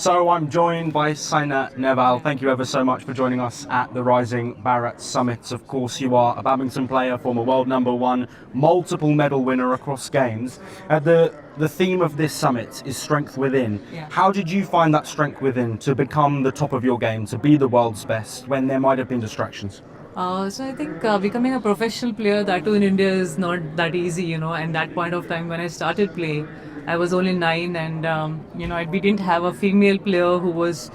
So I'm joined by Saina Nehwal. Thank you ever so much for joining us at the Rising Bharat Summit. Of course, you are a badminton player, former world number one, multiple medal winner across games. The theme of this summit is strength within. Yeah. How did you find that strength within to become the top of your game, to be the world's best when there might have been distractions? So I think becoming a professional player, that too in India, is not that easy, And that point of time when I started playing, I was only 9, and we didn't have a female player who was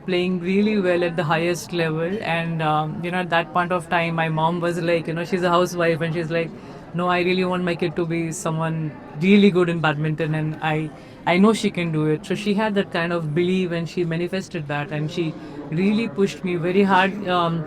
playing really well at the highest level. And at that point of time, my mom was like, she's a housewife, and she's like, no, I really want my kid to be someone really good in badminton, and I know she can do it. So she had that kind of belief, and she manifested that, and she really pushed me very hard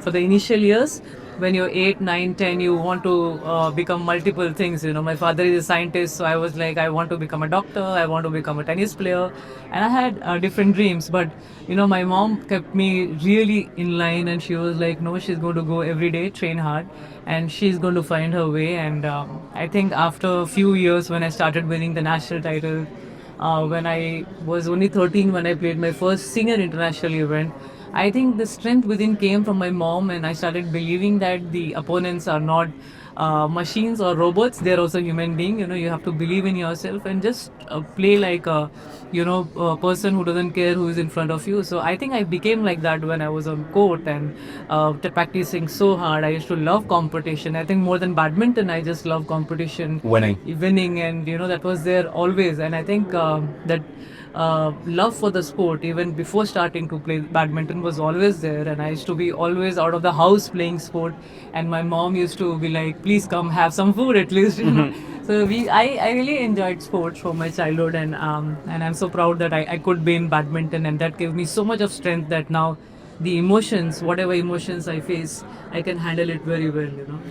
for the initial years. When you're 8, 9, 10, you want to become multiple things. My father is a scientist, so I was like, I want to become a doctor, I want to become a tennis player, and I had different dreams. But my mom kept me really in line, and she was like, no, she's going to go every day, train hard, and she's going to find her way. And I think after a few years, when I started winning the national title, when I was only 13, when I played my first senior international event, I think the strength within came from my mom, and I started believing that the opponents are not machines or robots. They're also human beings. You have to believe in yourself and just play like a person who doesn't care who is in front of you. So I think I became like that when I was on court and practicing so hard. I used to love competition. I think more than badminton, I just love competition, winning, and that was there always. And I think that love for the sport, even before starting to play badminton, was always there. And I used to be always out of the house playing sport, and my mom used to be like, please come have some food at least. So I really enjoyed sports from my childhood, and I'm so proud that I could be in badminton, and that gave me so much of strength that now the emotions, whatever emotions I face, I can handle it very well.